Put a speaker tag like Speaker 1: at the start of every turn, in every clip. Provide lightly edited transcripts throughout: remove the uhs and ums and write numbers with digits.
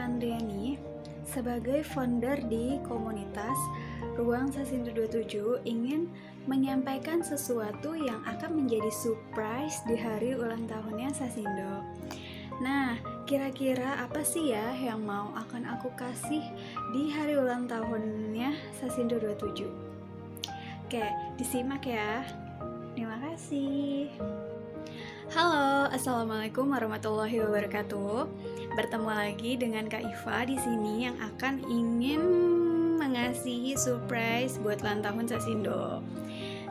Speaker 1: Vandriani sebagai founder di komunitas Ruang Sasindo 27 ingin menyampaikan sesuatu yang akan menjadi surprise di hari ulang tahunnya Sasindo. Nah, kira-kira apa sih ya yang mau akan aku kasih di hari ulang tahunnya Sasindo 27? Oke, disimak ya. Terima kasih. Halo, assalamualaikum warahmatullahi wabarakatuh. Bertemu lagi dengan Kak Iva di sini yang akan ingin mengasihi surprise buat ulang tahun Sasindo.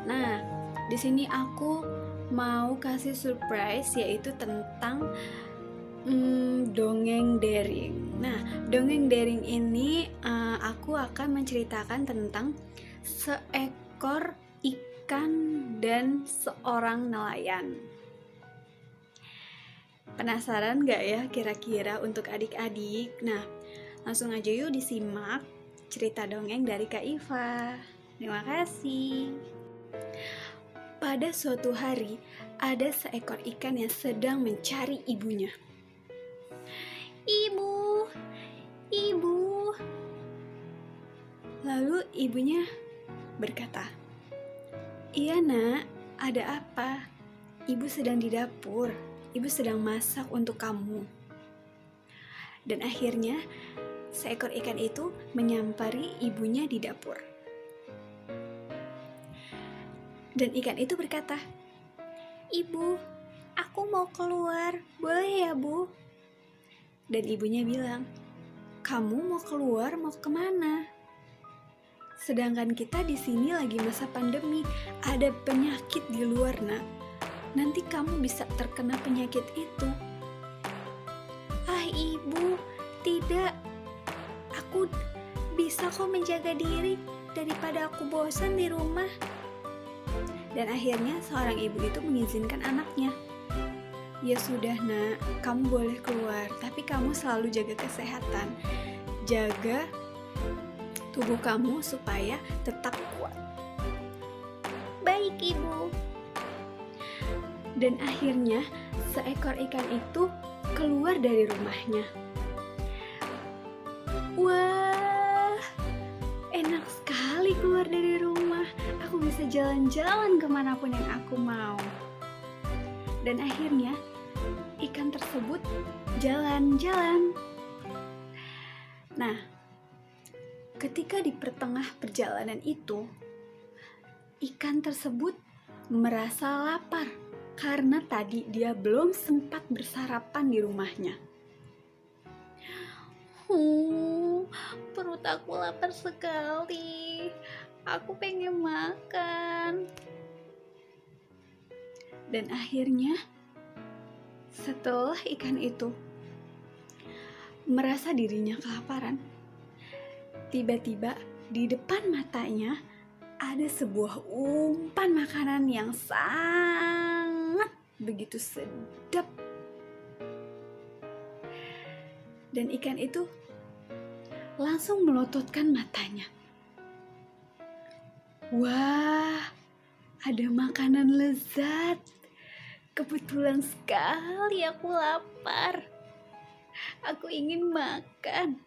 Speaker 1: Nah, di sini aku mau kasih surprise yaitu tentang dongeng daring. Nah, dongeng daring ini aku akan menceritakan tentang seekor ikan dan seorang nelayan. Penasaran gak ya kira-kira untuk adik-adik? Nah, langsung aja yuk disimak cerita dongeng dari Kak Iva. Terima kasih. Pada suatu hari, ada seekor ikan yang sedang mencari ibunya. Ibu, ibu. Lalu ibunya berkata, "Iya nak, ada apa? Ibu sedang di dapur. Ibu sedang masak untuk kamu." Dan akhirnya seekor ikan itu menyampari ibunya di dapur. Dan ikan itu berkata, "Ibu, aku mau keluar, boleh ya bu?" Dan ibunya bilang, "Kamu mau keluar, mau kemana? Sedangkan kita di sini lagi masa pandemi, ada penyakit di luar nak. Nanti kamu bisa terkena penyakit itu." "Ah ibu, tidak. Aku bisa kok menjaga diri daripada aku bosan di rumah." Dan akhirnya seorang ibu itu mengizinkan anaknya. "Ya sudah nak, kamu boleh keluar, tapi kamu selalu jaga kesehatan. Jaga tubuh kamu supaya tetap kuat." "Baik ibu." Dan akhirnya seekor ikan itu keluar dari rumahnya. Wah, enak sekali keluar dari rumah. Aku bisa jalan-jalan kemanapun yang aku mau. Dan akhirnya ikan tersebut jalan-jalan. Nah, ketika di pertengah perjalanan itu, ikan tersebut merasa lapar karena tadi dia belum sempat bersarapan di rumahnya. Perut aku lapar sekali. Aku pengen makan." Dan akhirnya setelah ikan itu merasa dirinya kelaparan, tiba-tiba di depan matanya ada sebuah umpan makanan yang sangat begitu sedap. Dan ikan itu langsung melototkan matanya. Wah, ada makanan lezat. Kebetulan sekali aku lapar. Aku ingin makan.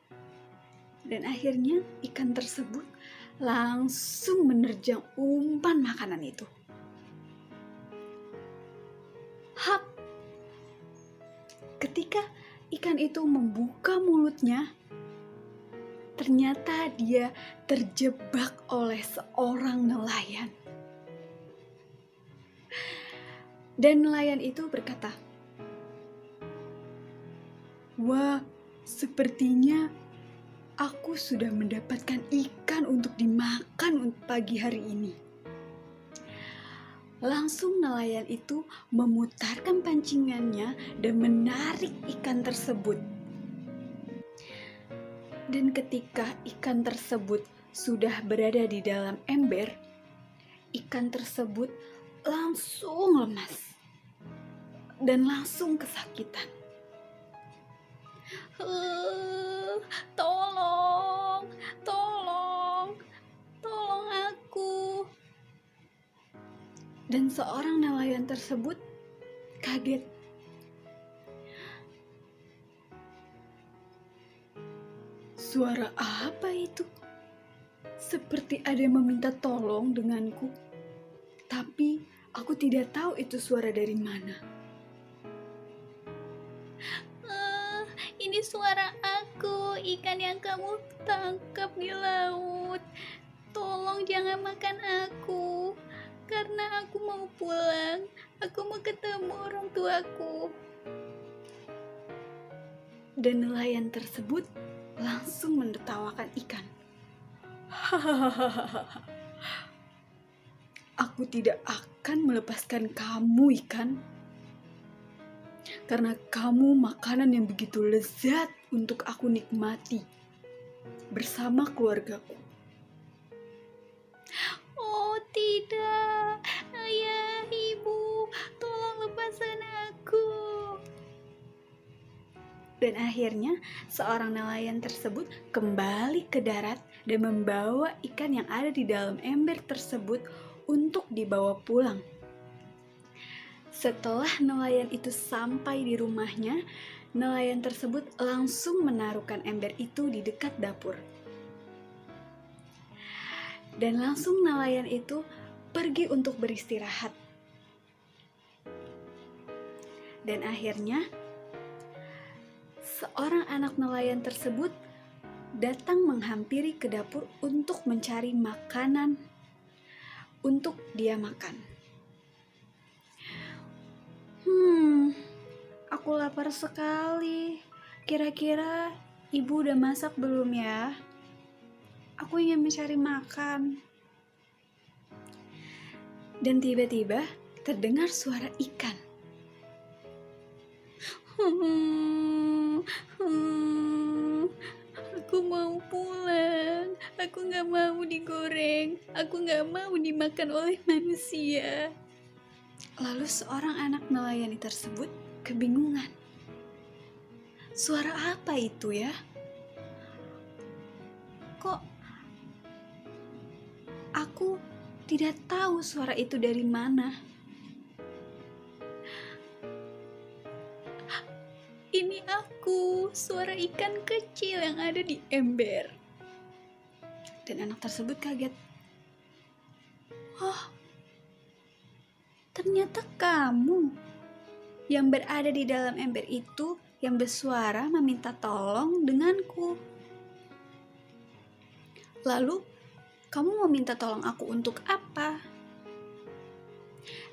Speaker 1: Dan akhirnya ikan tersebut langsung menerjang umpan makanan itu. Hap! Ketika ikan itu membuka mulutnya, ternyata dia terjebak oleh seorang nelayan. Dan nelayan itu berkata, "Wah, sepertinya aku sudah mendapatkan ikan untuk dimakan untuk pagi hari ini." Langsung nelayan itu memutarkan pancingannya dan menarik ikan tersebut. Dan ketika ikan tersebut sudah berada di dalam ember, ikan tersebut langsung lemas dan langsung kesakitan. Tolong, tolong, tolong aku." Dan seorang nelayan tersebut kaget. Suara apa itu? Seperti ada yang meminta tolong denganku, tapi aku tidak tahu itu suara dari mana.
Speaker 2: Ini suara aku, ikan yang kamu tangkap di laut. Tolong jangan makan aku, karena aku mau pulang. Aku mau ketemu orang tuaku.
Speaker 1: Dan nelayan tersebut langsung menertawakan ikan. Hahaha. Aku tidak akan melepaskan kamu, ikan. Karena kamu makanan yang begitu lezat untuk aku nikmati bersama keluargaku.
Speaker 2: Oh tidak, ayah, ibu, tolong lepaskan aku.
Speaker 1: Dan akhirnya seorang nelayan tersebut kembali ke darat dan membawa ikan yang ada di dalam ember tersebut untuk dibawa pulang. Setelah nelayan itu sampai di rumahnya, nelayan tersebut langsung menaruhkan ember itu di dekat dapur. Dan langsung nelayan itu pergi untuk beristirahat. Dan akhirnya seorang anak nelayan tersebut datang menghampiri ke dapur untuk mencari makanan untuk dia makan. Aku lapar sekali. Kira-kira ibu udah masak belum ya? Aku ingin mencari makan. Dan tiba-tiba terdengar suara ikan.
Speaker 2: Aku mau pulang. Aku gak mau digoreng. Aku gak mau dimakan oleh manusia.
Speaker 1: Lalu seorang anak nelayan tersebut kebingungan. Suara apa itu ya? Kok aku tidak tahu suara itu dari mana?
Speaker 2: Ini aku, suara ikan kecil yang ada di ember.
Speaker 1: Dan anak tersebut kaget. Oh, ternyata kamu yang berada di dalam ember itu yang bersuara meminta tolong denganku. Lalu, kamu meminta tolong aku untuk apa?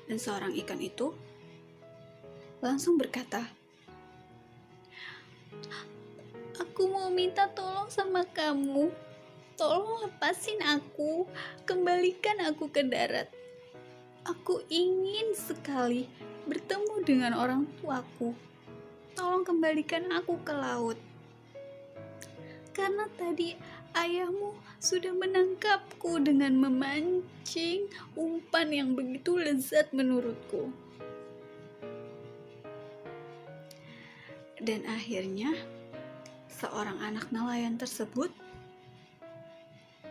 Speaker 1: Dan seorang ikan itu langsung berkata,
Speaker 2: aku mau minta tolong sama kamu. Tolong lepasin aku, kembalikan aku ke darat. Aku ingin sekali bertemu dengan orang tuaku. Tolong kembalikan aku ke laut. Karena tadi ayahmu sudah menangkapku dengan memancing umpan yang begitu lezat menurutku.
Speaker 1: Dan akhirnya seorang anak nelayan tersebut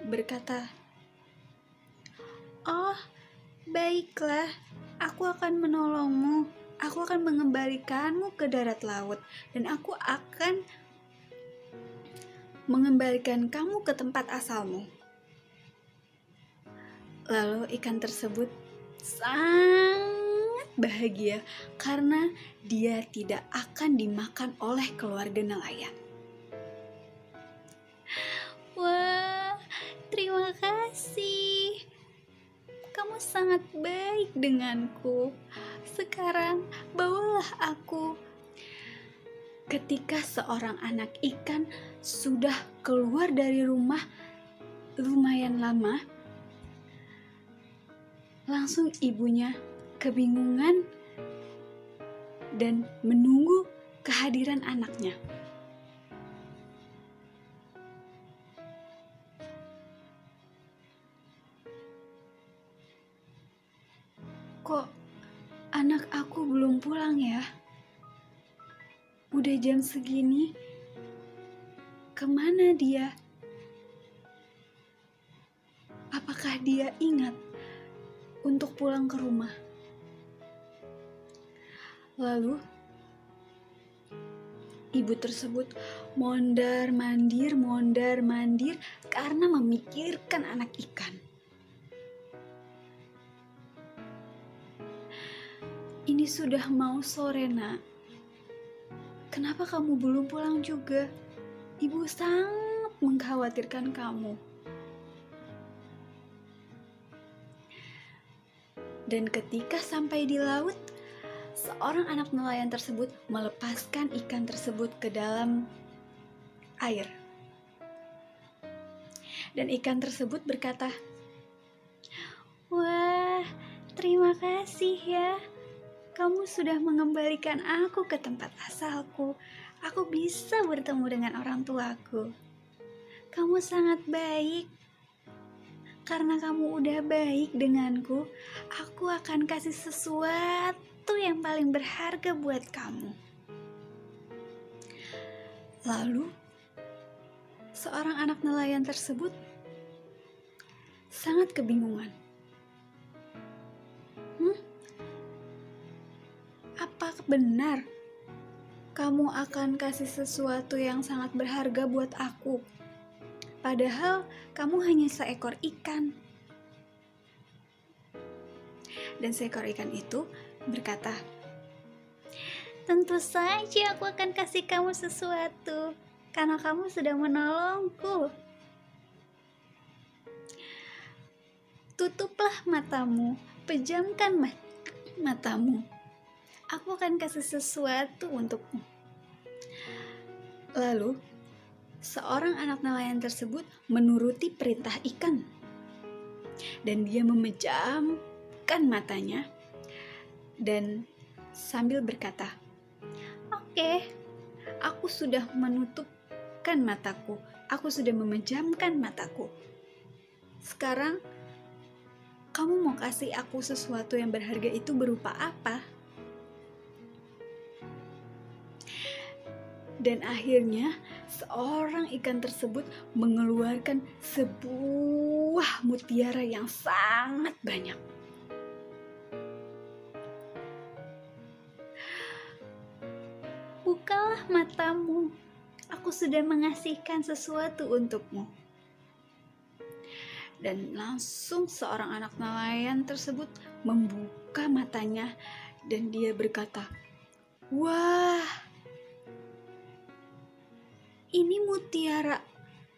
Speaker 1: berkata, "Oh, baiklah, aku akan menolongmu. Aku akan mengembalikanmu ke darat laut dan aku akan mengembalikan kamu ke tempat asalmu." Lalu ikan tersebut sangat bahagia karena dia tidak akan dimakan oleh keluarga nelayan.
Speaker 2: Wah, terima kasih. Kamu sangat baik denganku. Sekarang bawalah aku.
Speaker 1: Ketika seorang anak ikan sudah keluar dari rumah lumayan lama, langsung ibunya kebingungan dan menunggu kehadiran anaknya. Kok anak aku belum pulang ya? Udah jam segini, kemana dia? Apakah dia ingat untuk pulang ke rumah? Lalu Ibu tersebut mondar-mandir karena memikirkan anak ikan. Ini sudah mau sore, Nak. Kenapa kamu belum pulang juga? Ibu sangat mengkhawatirkan kamu. Dan ketika sampai di laut, seorang anak nelayan tersebut melepaskan ikan tersebut ke dalam air. Dan ikan tersebut berkata, "Wah, terima kasih ya. Kamu sudah mengembalikan aku ke tempat asalku. Aku bisa bertemu dengan orang tuaku. Kamu sangat baik. Karena kamu udah baik denganku, aku akan kasih sesuatu yang paling berharga buat kamu." Lalu, seorang anak nelayan tersebut sangat kebingungan. Apa benar kamu akan kasih sesuatu yang sangat berharga buat aku? Padahal kamu hanya seekor ikan. Dan seekor ikan itu berkata,
Speaker 2: "Tentu saja aku akan kasih kamu sesuatu, karena kamu sudah menolongku. Tutuplah matamu, pejamkan matamu. Aku akan kasih sesuatu untukmu."
Speaker 1: Lalu, seorang anak nelayan tersebut menuruti perintah ikan. Dan dia memejamkan matanya dan sambil berkata, "Oke, aku sudah menutupkan mataku. Aku sudah memejamkan mataku. Sekarang, kamu mau kasih aku sesuatu yang berharga itu berupa apa?" Dan akhirnya seorang ikan tersebut mengeluarkan sebuah mutiara yang sangat banyak.
Speaker 2: "Bukalah matamu, aku sudah mengasihkan sesuatu untukmu."
Speaker 1: Dan langsung seorang anak nelayan tersebut membuka matanya dan dia berkata, "Wah, ini mutiara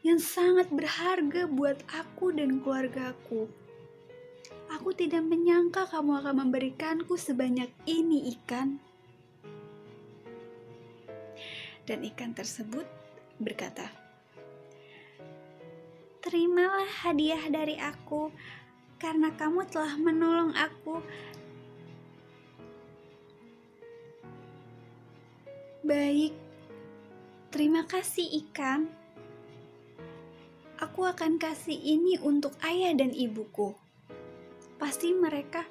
Speaker 1: yang sangat berharga buat aku dan keluargaku. Aku tidak menyangka kamu akan memberikanku sebanyak ini ikan." Dan ikan tersebut berkata,
Speaker 2: "Terimalah hadiah dari aku, karena kamu telah menolong aku."
Speaker 1: "Baik, terima kasih ikan. Aku akan kasih ini untuk ayah dan ibuku. Pasti mereka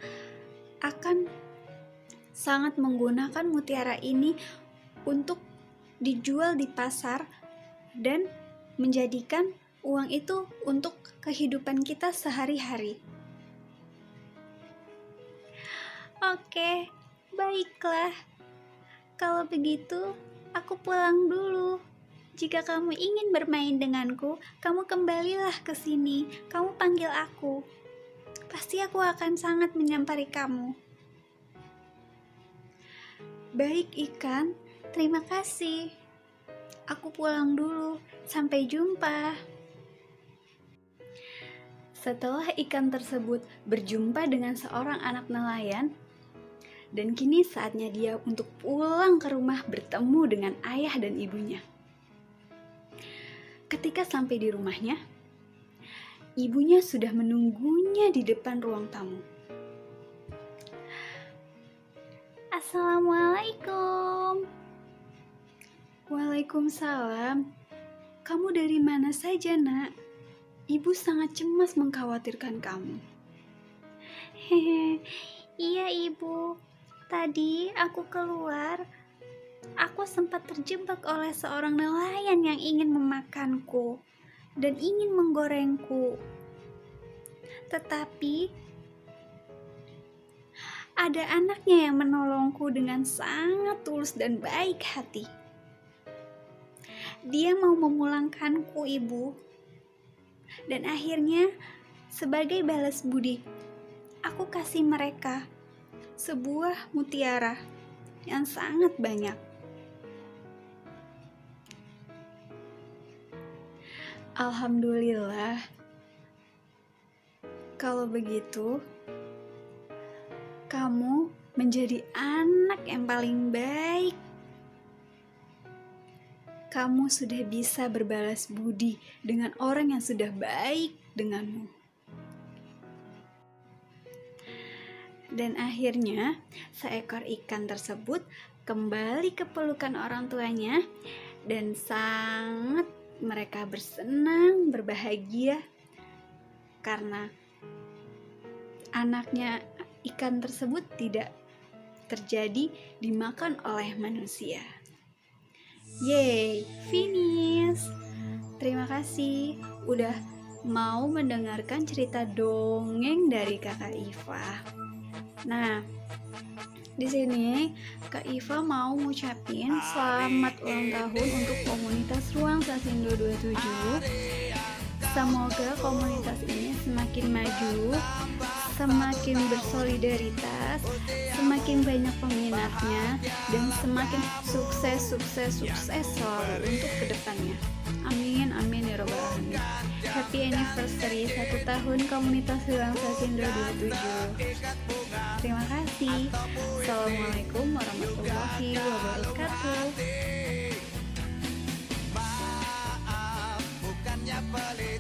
Speaker 1: akan sangat menggunakan mutiara ini untuk dijual di pasar dan menjadikan uang itu untuk kehidupan kita sehari-hari."
Speaker 2: "Oke, baiklah. Kalau begitu, aku pulang dulu. Jika kamu ingin bermain denganku, kamu kembalilah ke sini. Kamu panggil aku. Pasti aku akan sangat menyampari kamu."
Speaker 1: "Baik ikan,
Speaker 2: "Terima kasih. Aku pulang dulu. Sampai jumpa."
Speaker 1: Setelah ikan tersebut berjumpa dengan seorang anak nelayan, dan kini saatnya dia untuk pulang ke rumah bertemu dengan ayah dan ibunya. Ketika sampai di rumahnya, ibunya sudah menunggunya di depan ruang tamu.
Speaker 2: "Assalamualaikum."
Speaker 1: "Waalaikumsalam. Kamu dari mana saja, Nak? Ibu sangat cemas mengkhawatirkan kamu."
Speaker 2: "Hehe, iya ibu. Tadi aku keluar. Aku sempat terjebak oleh seorang nelayan yang ingin memakanku dan ingin menggorengku. Tetapi ada anaknya yang menolongku dengan sangat tulus dan baik hati. Dia mau memulangkanku, Ibu. Dan akhirnya, sebagai balas budi, aku kasih mereka sebuah mutiara yang sangat banyak. Alhamdulillah. Kalau begitu, kamu menjadi anak yang paling baik. Kamu sudah bisa berbalas budi dengan orang yang sudah baik denganmu. Dan akhirnya, seekor ikan tersebut kembali ke pelukan orang tuanya dan sangat mereka bersenang, berbahagia karena anaknya ikan tersebut tidak terjadi dimakan oleh manusia. Yeay, finish. Terima kasih udah mau mendengarkan cerita dongeng dari Kakak Iva. Nah, di sini Kak Iva mau ngucapin selamat ulang tahun untuk komunitas Ruang Sasindo 27. Semoga komunitas ini semakin maju, semakin bersolidaritas, semakin banyak peminatnya, dan semakin sukses selalu untuk kedepannya. Amin, amin ya robbal alamin. Happy anniversary 1 tahun komunitas Ruang Sasindo 27. Terima kasih. Assalamualaikum warahmatullahi wabarakatuh.
Speaker 3: Maaf, bukannya pelit.